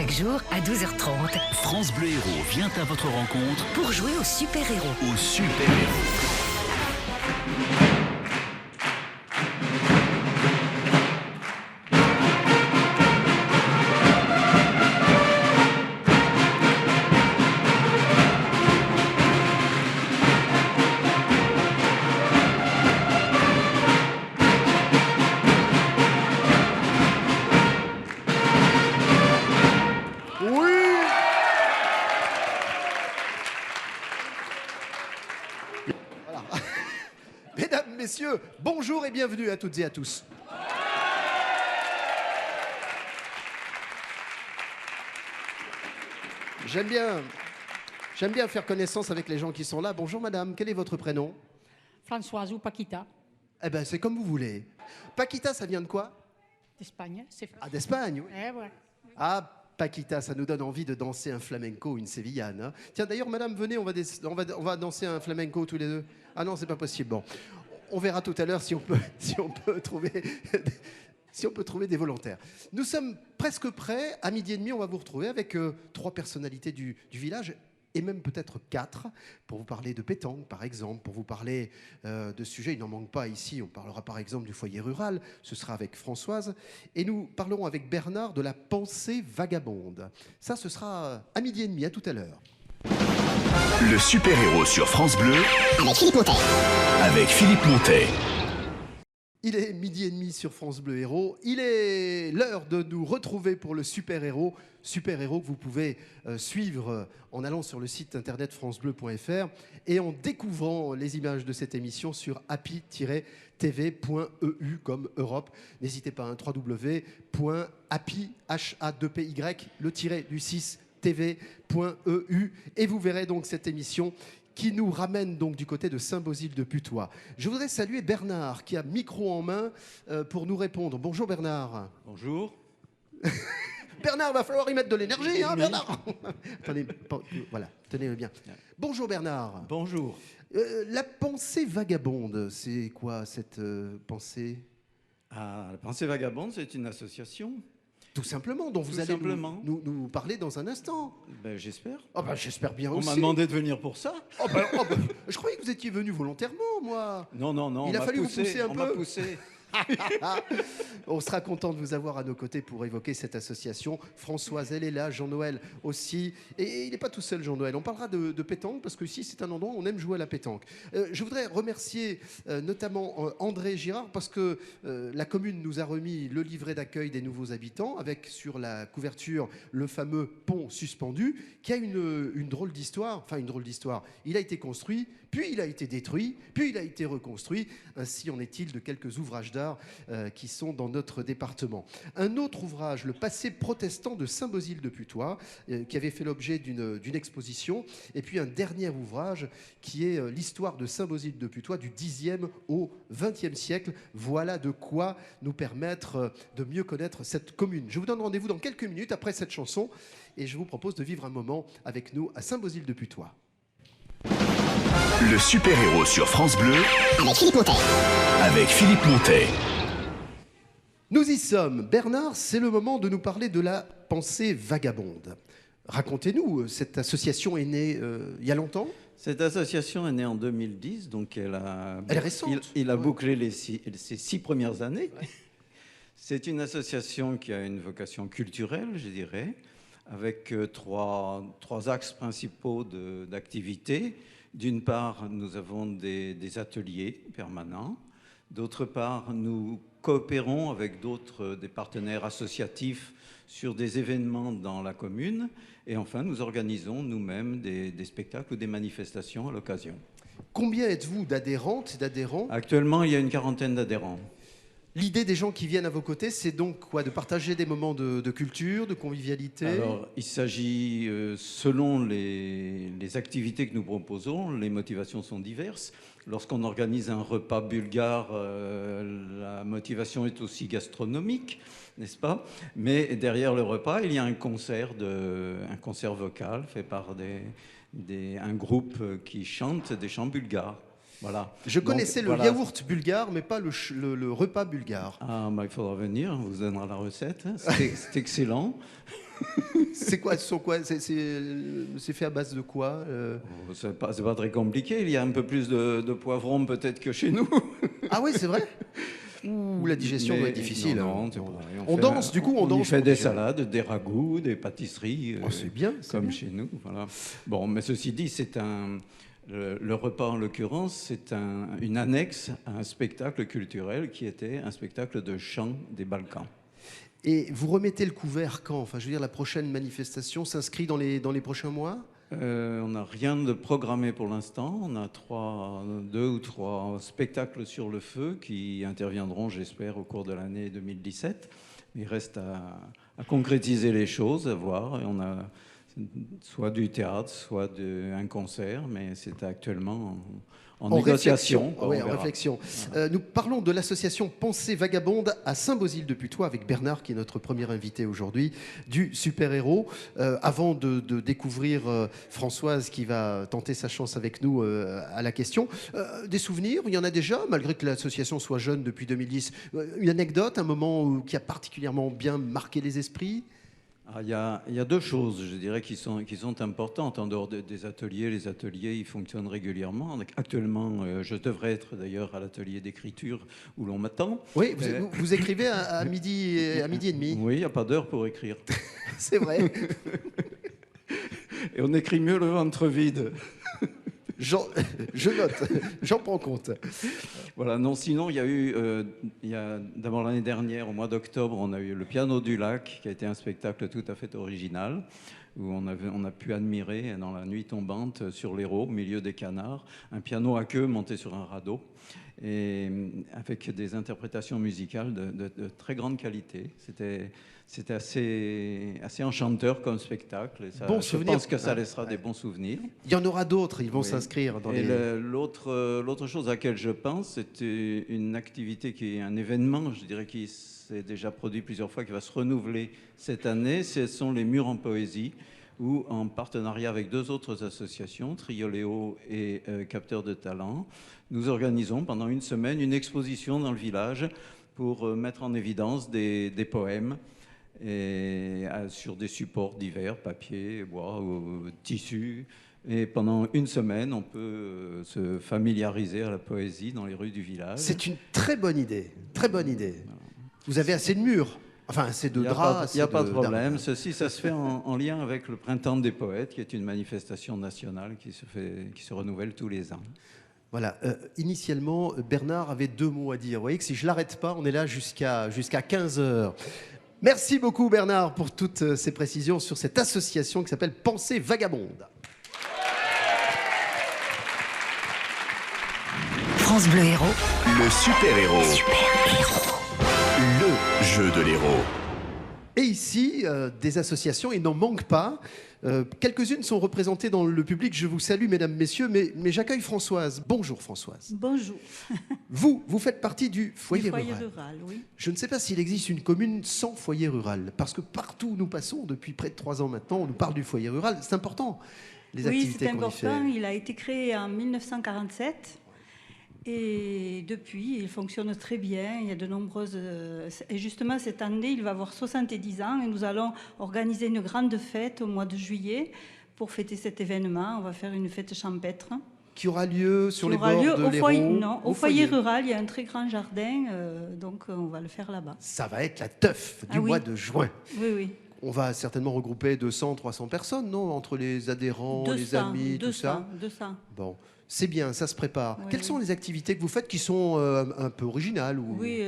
Chaque jour à 12h30. France Bleu Héros vient à votre rencontre Pour jouer aux super-héros. aux super-héros. Mesdames, messieurs, bonjour et bienvenue à toutes et à tous. J'aime bien faire connaissance avec les gens qui sont là. Bonjour madame, quel est votre prénom? Françoise ou Paquita, Eh ben c'est comme vous voulez. Paquita, ça vient de quoi? d'Espagne. C'est Ah, d'Espagne, oui. ouais. Ah, Paquita, ça nous donne envie de danser un flamenco, une sévillane. Hein. Tiens, d'ailleurs, madame, venez, on va danser un flamenco tous les deux. Ah non, c'est pas possible. Bon, on verra tout à l'heure si on peut trouver, si on peut trouver des volontaires. Nous sommes presque prêts. À 12h30, on va vous retrouver avec 3 personnalités du village. Et même peut-être 4, pour vous parler de pétanque, par exemple, pour vous parler de sujets, il n'en manque pas ici, on parlera par exemple du foyer rural, ce sera avec Françoise, et nous parlerons avec Bernard de la pensée vagabonde. Ça, ce sera à 12h30, à tout à l'heure. Le super-héros sur France Bleu Avec Philippe Montet. avec Philippe Montet. Il est 12h30 sur France Bleu Héros. Il est l'heure de nous retrouver pour le super-héros. Super-héros que vous pouvez suivre en allant sur le site internet francebleu.fr et en découvrant les images de cette émission sur happy-tv.eu comme Europe. N'hésitez pas, www.happy, H-A-2-P-Y, le tiret du 6, tv.eu et vous verrez donc cette émission qui nous ramène donc du côté de Saint-Bosile-de-Putois. Je voudrais saluer Bernard qui a micro en main pour nous répondre. Bonjour Bernard. Bonjour. Bernard, va falloir y mettre de l'énergie, hein, Oui. Bernard. Attendez, voilà, tenez-le bien. Bonjour Bernard. Bonjour. La pensée vagabonde, c'est quoi cette pensée? Ah, la pensée vagabonde, c'est une association. Tout simplement, dont vous Tout allez simplement. nous parler dans un instant. Ben, j'espère. Oh ben, j'espère bien On aussi. m'a demandé de venir pour ça. Oh ben, je croyais que vous étiez venu volontairement, moi. Non, non, non. Il a on m'a fallu vous poussé, pousser un on m'a peu. poussé. On sera content de vous avoir à nos côtés pour évoquer cette association. Françoise, elle est là, Jean-Noël aussi. Et il n'est pas tout seul, Jean-Noël. On parlera de pétanque parce que ici, c'est un endroit où on aime jouer à la pétanque. Je voudrais remercier notamment André Girard parce que la commune nous a remis le livret d'accueil des nouveaux habitants avec sur la couverture le fameux pont suspendu qui a une drôle d'histoire. Enfin, une drôle d'histoire. Il a été construit, puis il a été détruit, puis il a été reconstruit. Ainsi en est-il de quelques ouvrages d'art qui sont dans notre département. Un autre ouvrage, Le passé protestant de Saint-Bosile-de-Putois, qui avait fait l'objet d'une exposition. Et puis un dernier ouvrage qui est l'histoire de Saint-Bosile-de-Putois du 10e au 20e siècle. Voilà de quoi nous permettre de mieux connaître cette commune. Je vous donne rendez-vous dans quelques minutes après cette chanson et je vous propose de vivre un moment avec nous à Saint-Bosile-de-Putois. Le super-héros sur France Bleu Avec Philippe Montet. avec Philippe Montet. Nous y sommes. Bernard, c'est le moment de nous parler de la pensée vagabonde. Racontez-nous, cette association est née il y a longtemps? Cette association est née en 2010, donc elle est récente. Il a Ouais. bouclé ses 6 premières années. Ouais. C'est une association qui a une vocation culturelle, je dirais, avec trois axes principaux d'activité. D'une part, nous avons des ateliers permanents. D'autre part, nous coopérons avec des partenaires associatifs sur des événements dans la commune. Et enfin, nous organisons nous-mêmes des spectacles ou des manifestations à l'occasion. Combien êtes-vous d'adhérentes et d'adhérents? Actuellement, il y a une quarantaine d'adhérents. L'idée des gens qui viennent à vos côtés, c'est donc quoi? De partager des moments de culture, de convivialité? Alors, il s'agit, selon les activités que nous proposons, les motivations sont diverses. Lorsqu'on organise un repas bulgare, la motivation est aussi gastronomique, n'est-ce pas? Mais derrière le repas, il y a un concert vocal fait par un groupe qui chante des chants bulgares. Voilà. Je Donc, connaissais le voilà. yaourt bulgare, mais pas le repas bulgare. Ah, bah, il faudra venir, on vous donnera la recette. Hein. C'est excellent. C'est quoi, c'est fait à base de quoi C'est pas très compliqué. Il y a un peu plus de poivrons peut-être que chez nous. Ah oui, c'est vrai. Ouh, la digestion doit être difficile. Non, hein. c'est pareil. On danse, du coup, on y danse. fait des salades, des ragoûts, des pâtisseries. Oh, c'est bien, c'est Comme bien. chez nous. Voilà. Bon, mais ceci dit, le repas en l'occurrence, c'est une annexe à un spectacle culturel qui était un spectacle de chant des Balkans. Et vous remettez le couvert quand? Enfin, je veux dire, la prochaine manifestation s'inscrit dans les prochains mois? On n'a rien de programmé pour l'instant. On a 2 ou 3 spectacles sur le feu qui interviendront, j'espère, au cours de l'année 2017. Il reste à concrétiser les choses, à voir. Et on a soit du théâtre, soit un concert, mais c'est actuellement en négociation. Oui, On en verra. réflexion. Nous parlons de l'association Pensée Vagabonde à Saint-Bosile-de-Putois avec Bernard, qui est notre premier invité aujourd'hui, du super-héros. Avant de découvrir Françoise, qui va tenter sa chance avec nous à la question, des souvenirs, il y en a déjà, malgré que l'association soit jeune depuis 2010. Une anecdote, un moment qui a particulièrement bien marqué les esprits? Il y a 2 choses, je dirais, qui sont importantes en dehors des ateliers. Les ateliers, ils fonctionnent régulièrement. Actuellement, je devrais être d'ailleurs à l'atelier d'écriture où l'on m'attend. Oui, vous écrivez à midi et demi. Oui, il n'y a pas d'heure pour écrire. C'est vrai. Et on écrit mieux le ventre vide. Je note, j'en prends compte. Voilà, non, sinon, il y a d'abord l'année dernière, au mois d'octobre, on a eu le Piano du Lac, qui a été un spectacle tout à fait original, où on a pu admirer, dans la nuit tombante, sur l'Hérault, au milieu des canards, un piano à queue monté sur un radeau, et avec des interprétations musicales de très grande qualité. C'était assez enchanteur comme spectacle. Et ça, Bon je souvenir. pense que ça laissera des bons souvenirs. Il y en aura d'autres, ils vont Oui. s'inscrire dans Et les... l'autre chose à laquelle je pense, c'est une activité qui est un événement, je dirais, qui s'est déjà produit plusieurs fois, qui va se renouveler cette année. Ce sont les Murs en Poésie, où en partenariat avec 2 autres associations, Trioléo et Capteurs de Talent, nous organisons pendant une semaine une exposition dans le village pour mettre en évidence des poèmes sur des supports divers, papier, bois, tissu. Et pendant une semaine, on peut se familiariser à la poésie dans les rues du village. C'est une très bonne idée, très bonne idée. Vous avez assez de murs, enfin assez de draps. Il n'y a pas de d'arbres. problème. Ceci, ça se fait en lien avec le Printemps des Poètes, qui est une manifestation nationale qui se renouvelle tous les ans. Voilà. Initialement, Bernard avait 2 mots à dire. Vous voyez que si je l'arrête pas, on est là jusqu'à 15h. Merci beaucoup Bernard pour toutes ces précisions sur cette association qui s'appelle Pensée Vagabonde. France Bleu Héros. Le super-héros. Super-héros. Le jeu de l'héros. Et ici, des associations, il n'en manque pas. Quelques-unes sont représentées dans le public. Je vous salue, mesdames, messieurs, mais j'accueille Françoise. Bonjour Françoise. Bonjour. Vous faites partie du foyer, Du foyer rural. rural, oui. Je ne sais pas s'il existe une commune sans foyer rural, parce que partout où nous passons, depuis près de 3 ans maintenant, on nous parle du foyer rural. C'est important, les Oui, activités c'est qu'on y fait. important. Il a été créé en 1947. Et depuis, il fonctionne très bien. Il y a de nombreuses... Et justement, cette année, il va avoir 70 ans. Et nous allons organiser une grande fête au mois de juillet pour fêter cet événement. On va faire une fête champêtre. Qui aura lieu sur Qui les aura bords lieu de au l'Hérault. foyer, non, au foyer rural. Il y a un très grand jardin. Donc, on va le faire là-bas. Ça va être la teuf du Ah oui. mois de juin. Oui, oui. On va certainement regrouper 200, 300 personnes, non? Entre les adhérents, les amis, tout ça. 200. Bon, c'est bien, ça se prépare. Oui, Quelles oui. sont les activités que vous faites qui sont un peu originales ou... Oui,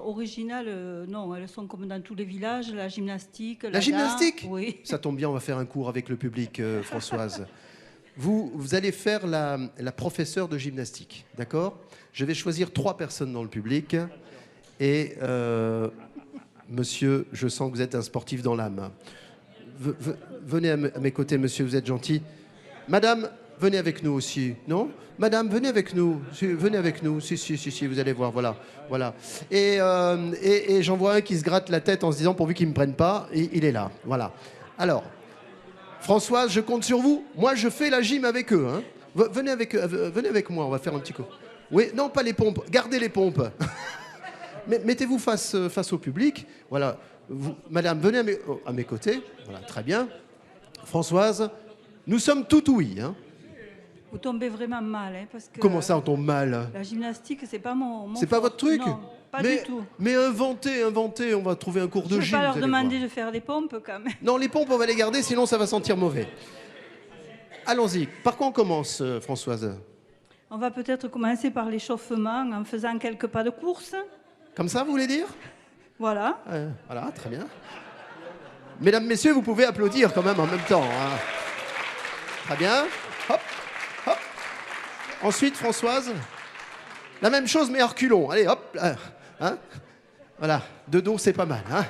originales, non, elles sont comme dans tous les villages, la gymnastique. La gymnastique? Oui. Ça tombe bien, on va faire un cours avec le public, Françoise. Vous allez faire la professeure de gymnastique, d'accord? Je vais choisir 3 personnes dans le public. Et monsieur, je sens que vous êtes un sportif dans l'âme. Venez à mes côtés, monsieur, vous êtes gentil. Madame, venez avec nous aussi, non? Madame, venez avec nous. Venez avec nous. Si, vous allez voir, voilà. Et j'en vois un qui se gratte la tête en se disant, pourvu qu'il ne me prenne pas, et il est là, voilà. Alors, Françoise, je compte sur vous. Moi, je fais la gym avec eux. Hein. Venez avec moi, on va faire un petit coup. Oui, non, pas les pompes. Gardez les pompes. Mettez-vous face au public. Voilà. Madame, venez à mes côtés. Voilà, très bien. Françoise, nous sommes tout ouïes. Hein. Vous tombez vraiment mal, hein, parce que... Comment ça, on tombe mal? La gymnastique, c'est pas mon C'est pas fort. votre truc? Non, pas du tout. Mais inventez, on va trouver un cours de Je ne gym. vais pas leur vous allez demander voir. de faire des pompes, quand même. Non, les pompes, on va les garder, sinon ça va sentir mauvais. Allons-y. Par quoi on commence, Françoise? On va peut-être commencer par l'échauffement en faisant quelques pas de course. Comme ça, vous voulez dire? Voilà. Voilà, très bien. Mesdames, messieurs, vous pouvez applaudir quand même en même temps. Hein. Très bien. Hop, hop. Ensuite, Françoise, la même chose, mais à reculons. Allez, hop. Hein. Voilà, de dos, c'est pas mal. Hein.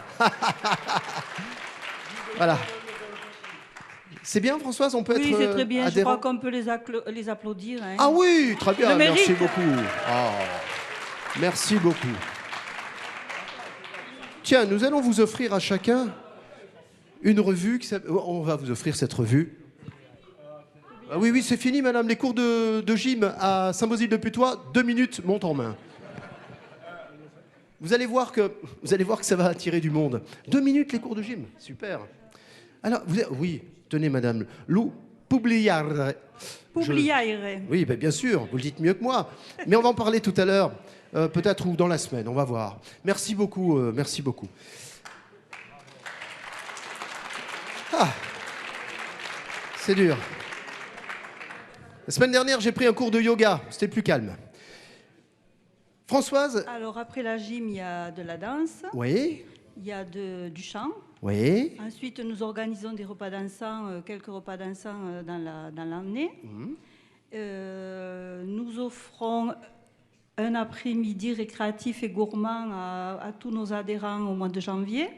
Voilà. C'est bien, Françoise, on peut Oui, être c'est très bien. Je adhérent. crois qu'on peut les applaudir. Hein. Ah oui, très bien, Le mérite. merci beaucoup. Ah, merci beaucoup. Tiens, nous allons vous offrir à chacun une revue. On va vous offrir cette revue. Ah oui, oui, c'est fini, madame. Les cours de gym à Saint-Bosile-de-Putois, 2 minutes, montre en main. Vous allez voir que ça va attirer du monde. 2 minutes, les cours de gym. Super. Alors, oui, tenez, madame. Lou Publiare. Publiare. Oui, ben bien sûr, vous le dites mieux que moi. Mais on va en parler tout à l'heure, peut-être ou dans la semaine, on va voir. Merci beaucoup, merci beaucoup. Ah, c'est dur. La semaine dernière, j'ai pris un cours de yoga, c'était plus calme. Françoise? Alors, après la gym, il y a de la danse, Oui, il y a du chant. oui. Ensuite, nous organisons des repas dansants, quelques repas dansants dans l'année. Nous offrons un après-midi récréatif et gourmand à tous nos adhérents au mois de janvier.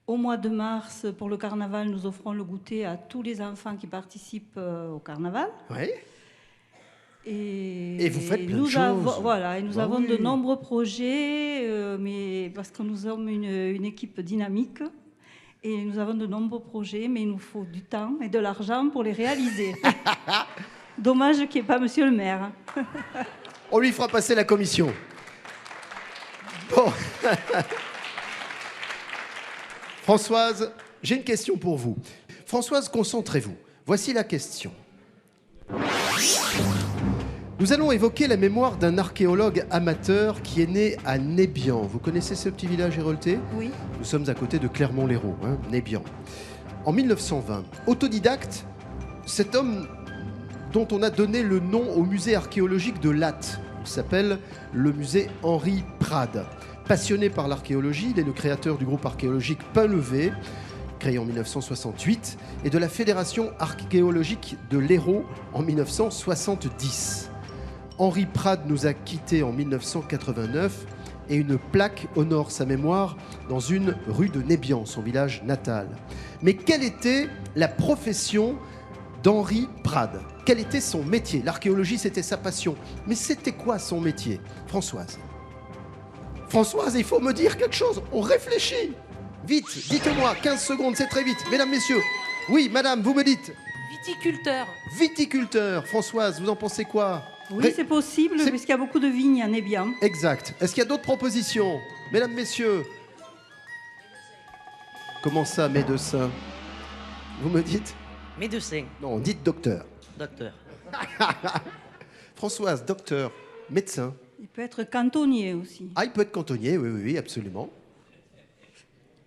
Au mois de mars, pour le carnaval, nous offrons le goûter à tous les enfants qui participent au carnaval. Oui. Et vous faites plein de nous choses. Voilà, et nous Bah avons oui. de nombreux projets, mais parce que nous sommes une équipe dynamique. Et nous avons de nombreux projets, mais il nous faut du temps et de l'argent pour les réaliser. Dommage qu'il n'y ait pas monsieur le maire. On lui fera passer la commission. Bon. Françoise, j'ai une question pour vous. Françoise, concentrez-vous. Voici la question. Nous allons évoquer la mémoire d'un archéologue amateur qui est né à Nébian. Vous connaissez ce petit village héroltais? Oui. Nous sommes à côté de Clermont-Lérault, hein, Nébian. En 1920, autodidacte, cet homme dont on a donné le nom au musée archéologique de Latte, il s'appelle le musée Henri Prade. Passionné par l'archéologie, il est le créateur du groupe archéologique Pain-Levé, créé en 1968, et de la Fédération archéologique de l'Hérault en 1970. Henri Prade nous a quittés en 1989 et une plaque honore sa mémoire dans une rue de Nébian, son village natal. Mais quelle était la profession d'Henri Prade? Quel était son métier? L'archéologie, c'était sa passion. Mais c'était quoi son métier? Françoise. Françoise, il faut me dire quelque chose. On réfléchit. Vite, dites-moi, 15 secondes, c'est très vite. Mesdames, messieurs. Oui, madame, vous me dites. Viticulteur. Viticulteur. Françoise, vous en pensez quoi? Oui, c'est possible, c'est- puisqu'il y a beaucoup de vignes à Nébian. Exact. Est-ce qu'il y a d'autres propositions? Mesdames, messieurs. Comment ça, médecin? Vous me dites? Médecin, Non, dites docteur. docteur. Françoise, docteur, médecin. Il peut être cantonnier aussi. Ah, il peut être cantonnier, oui, oui, oui, absolument.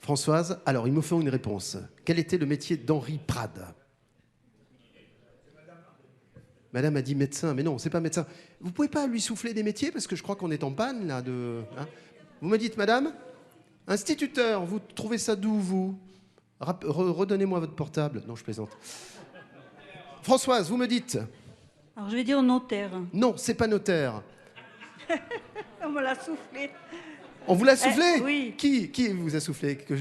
Françoise, alors, il me faut une réponse. Quel était le métier d'Henri Prade? Madame a dit médecin, mais non, c'est pas médecin. Vous pouvez pas lui souffler des métiers parce que je crois qu'on est en panne là de. Hein. Vous me dites, madame? Instituteur, vous trouvez ça d'où vous? Redonnez-moi votre portable. Non, je plaisante. Françoise, vous me dites? Alors je vais dire notaire. Non, c'est pas notaire. On me l'a soufflé. On vous l'a soufflé? Oui. Qui vous a soufflé que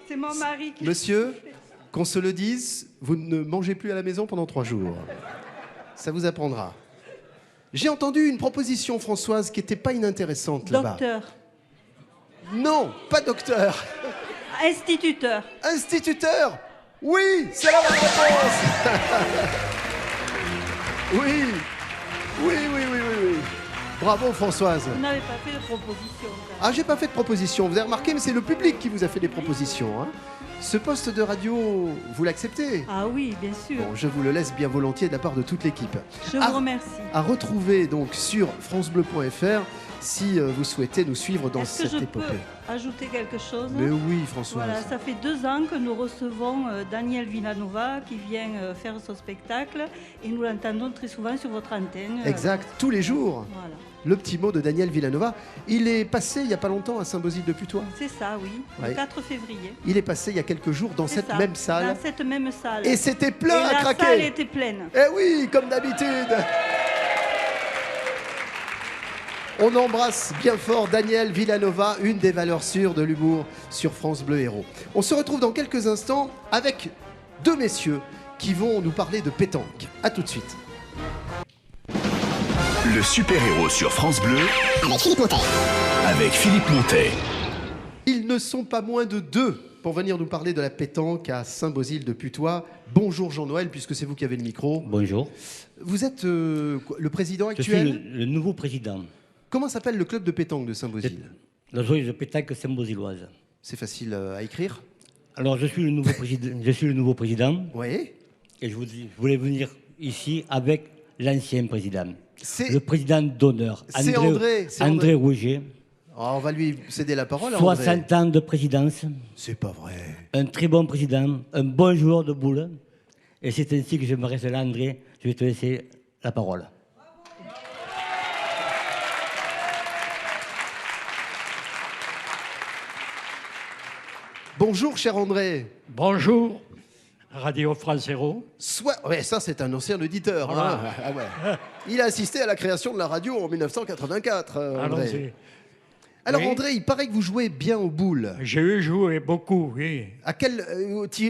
C'est mon mari qui... Monsieur, qu'on se le dise, vous ne mangez plus à la maison pendant 3 jours. Ça vous apprendra. J'ai entendu une proposition, Françoise, qui n'était pas inintéressante là-bas. Docteur. Non, pas docteur. Instituteur. Instituteur. Oui, c'est la bonne réponse. Oui. Oui, oui, oui, oui, Bravo Françoise. Vous n'avez pas fait de proposition. Ah, j'ai pas fait de proposition. Vous avez remarqué, mais c'est le public qui vous a fait des propositions. Hein. Ce poste de radio, vous l'acceptez? Ah oui, bien sûr. Bon, je vous le laisse bien volontiers de la part de toute l'équipe. Je vous remercie. À retrouver donc sur francebleu.fr si vous souhaitez nous suivre dans Est-ce que cette je épopée. peux ajouter quelque chose? Mais oui, Françoise. Voilà, ça fait 2 ans que nous recevons Daniel Villanova qui vient faire son spectacle et nous l'entendons très souvent sur votre antenne. Exact, tous les jours. Voilà. Le petit mot de Daniel Villanova. Il est passé il n'y a pas longtemps à Saint-Bosile-de-Putois. C'est ça, oui. Ouais. Le 4 février. Il est passé il y a quelques jours dans C'est cette ça, même salle. Dans cette même salle. Et c'était plein Et à la craquer. salle était pleine. Eh oui, comme d'habitude. On embrasse bien fort Daniel Villanova, une des valeurs sûres de l'humour sur France Bleu Héros. On se retrouve dans quelques instants avec 2 messieurs qui vont nous parler de pétanque. A tout de suite. Le super-héros sur France Bleu Avec Philippe Montet. avec Philippe Montet. Ils ne sont pas moins de 2 pour venir nous parler de la pétanque à Saint-Bosile-de-Putois. Bonjour Jean-Noël, puisque c'est vous qui avez le micro. Bonjour. Vous êtes le président Je suis actuel. le nouveau président. Comment s'appelle le club de pétanque de Saint-Bosile? La joyeuse de pétanque saint-bosiloise. C'est facile à écrire. Alors, je suis le nouveau président. Je suis le nouveau président Oui. et je voulais venir ici avec l'ancien président. C'est Le président d'honneur, C'est André, c'est André Rouget. On va lui céder la parole. André. 60 ans de présidence, C'est pas vrai. un très bon président, un bon joueur de boules. Et c'est ainsi que je me reste là, André. Je vais te laisser la parole. Bonjour, cher André. Bonjour, Radio France Héros. Ouais, ça, c'est un ancien auditeur. Voilà. Hein. Ah ouais. Il a assisté à la création de la radio en 1984, André. Allons-y. Alors, Oui. André, il paraît que vous jouez bien aux boules. J'ai eu joué beaucoup, oui. À quel,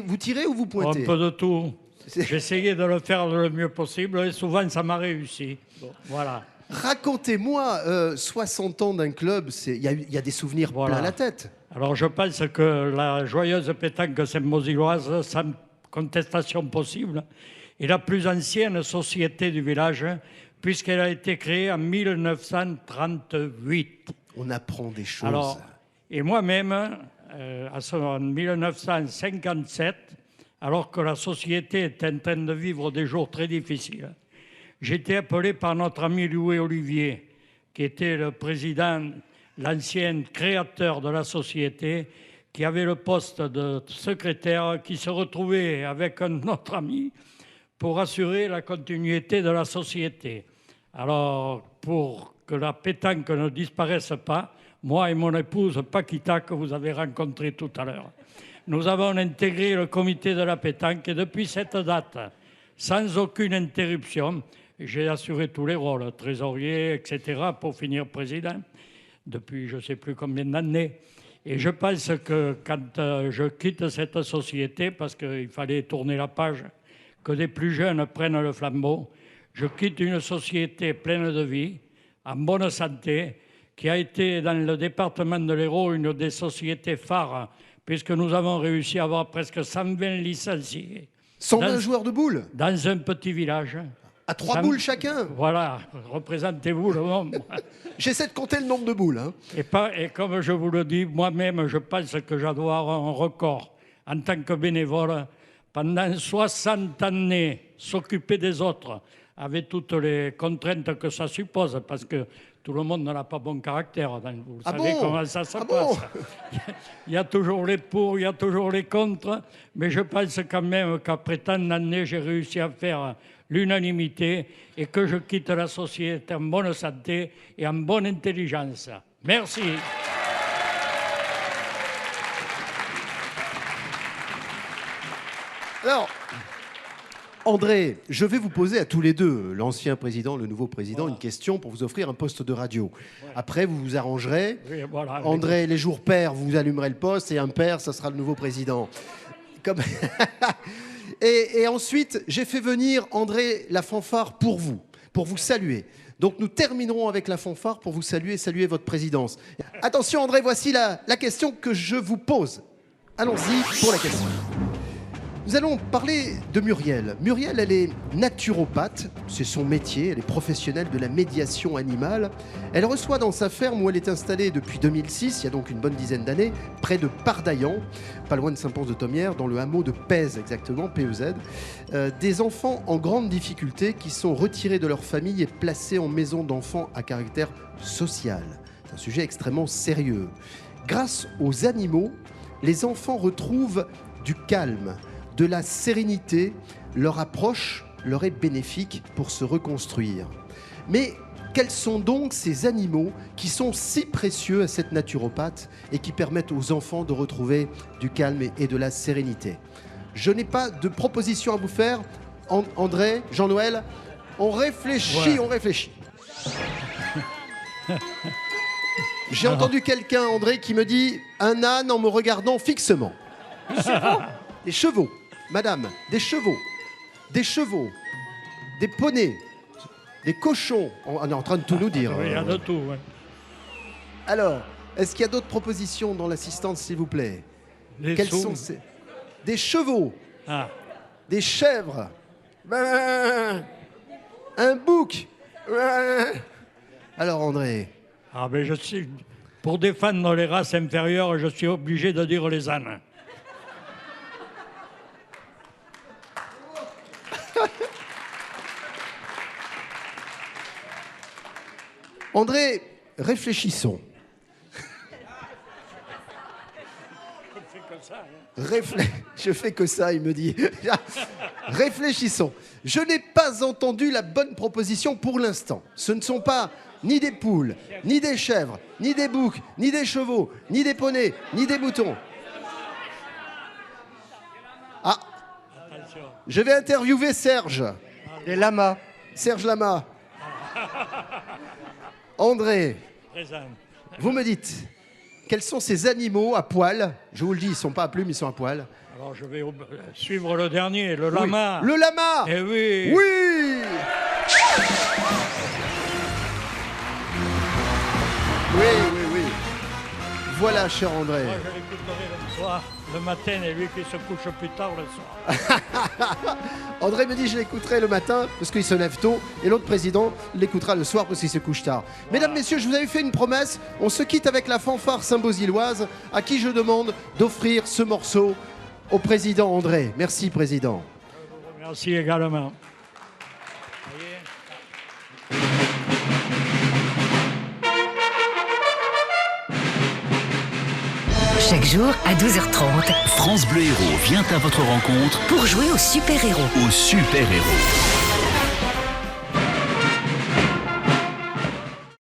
vous tirez ou vous pointez? Un peu de tout. C'est- J'ai essayé de le faire le mieux possible et souvent ça m'a réussi. Voilà. Racontez-moi, 60 ans d'un club, il y a des souvenirs Voilà. plein la tête. Alors je pense que la joyeuse pétanque saint-bosiloise, sans contestation possible, est la plus ancienne société du village puisqu'elle a été créée en 1938. On apprend des choses. Alors, et moi-même, en 1957, alors que la société était en train de vivre des jours très difficiles, j'ai été appelé par notre ami Louis Olivier, qui était le président, l'ancien créateur de la société, qui avait le poste de secrétaire, qui se retrouvait avec un autre ami pour assurer la continuité de la société. Alors, pour que la pétanque ne disparaisse pas, moi et mon épouse Paquita, que vous avez rencontrée tout à l'heure, nous avons intégré le comité de la pétanque et depuis cette date, sans aucune interruption, j'ai assuré tous les rôles, trésorier, etc., pour finir président, depuis je ne sais plus combien d'années. Et je pense que quand je quitte cette société, parce qu'il fallait tourner la page, que des plus jeunes prennent le flambeau, je quitte une société pleine de vie, en bonne santé, qui a été dans le département de l'Hérault une des sociétés phares, puisque nous avons réussi à avoir presque 120 licenciés. 120 dans- joueurs de boules, Dans un petit village. à 3 Ça- boules chacun. Voilà, représentez-vous le monde. J'essaie de compter le nombre de boules. Hein. Et comme je vous le dis, moi-même, je pense que je dois avoir un record en tant que bénévole. Pendant 60 années, s'occuper des autres, avec toutes les contraintes que ça suppose, parce que tout le monde n'a pas bon caractère. Vous Ah savez bon comment ça se Ah passe. bon Il y a toujours les pour, il y a toujours les contre, mais je pense quand même qu'après tant d'années, j'ai réussi à faire l'unanimité et que je quitte la société en bonne santé et en bonne intelligence. Merci. Alors, André, je vais vous poser à tous les deux, l'ancien président, le nouveau président, une question pour vous offrir un poste de radio. Après, vous vous arrangerez. Oui, voilà. André, les jours pairs, vous allumerez le poste et impair, ça sera le nouveau président. Comme... et ensuite, j'ai fait venir, André, la fanfare pour vous saluer. Donc nous terminerons avec la fanfare pour vous saluer votre présidence. Attention André, voici la question que je vous pose. Allons-y pour la question. Nous allons parler de Muriel. Muriel, elle est naturopathe, c'est son métier, elle est professionnelle de la médiation animale. Elle reçoit dans sa ferme où elle est installée depuis 2006, il y a donc une bonne dizaine d'années, près de Pardaillan, pas loin de Saint-Pons-de-Thomières, dans le hameau de Pèze exactement, PEZ, des enfants en grande difficulté qui sont retirés de leur famille et placés en maison d'enfants à caractère social. C'est un sujet extrêmement sérieux. Grâce aux animaux, les enfants retrouvent du calme, de la sérénité. Leur approche leur est bénéfique pour se reconstruire. Mais quels sont donc ces animaux qui sont si précieux à cette naturopathe et qui permettent aux enfants de retrouver du calme et de la sérénité? Je n'ai pas de proposition à vous faire. André, Jean-Noël, on réfléchit, on réfléchit. J'ai entendu quelqu'un, André, qui me dit un âne en me regardant fixement. Des chevaux, madame, des chevaux, des poneys, des cochons. On est en train de tout nous dire. Oui, il y a de tout. Ouais. Alors, est-ce qu'il y a d'autres propositions dans l'assistance, s'il vous plaît? Quels sont ces... Des chevaux, des chèvres, un bouc. Alors, André. Ah ben je suis, pour défendre les races inférieures, je suis obligé de dire les ânes. André, réfléchissons. Je fais que ça, il me dit. Réfléchissons. Je n'ai pas entendu la bonne proposition pour l'instant. Ce ne sont pas ni des poules, ni des chèvres, ni des boucs, ni des chevaux, ni des poneys, ni des moutons. Ah, je vais interviewer Serge. Des lamas. Serge Lama. André, vous me dites, quels sont ces animaux à poil? Je vous le dis, ils ne sont pas à plumes, ils sont à poil. Alors je vais suivre le dernier, le lama. Le lama. Eh oui. Oui. Oui. Voilà, cher André. Moi, je l'écouterai le soir, le matin, et lui qui se couche plus tard le soir. André me dit je l'écouterai le matin parce qu'il se lève tôt et l'autre président l'écoutera le soir parce qu'il se couche tard. Voilà. Mesdames, messieurs, je vous avais fait une promesse. On se quitte avec la fanfare Saint-Beauzilloise à qui je demande d'offrir ce morceau au président André. Merci, président. Merci également. Chaque jour à 12h30, France Bleu Héros vient à votre rencontre pour jouer aux super-héros. aux super-héros.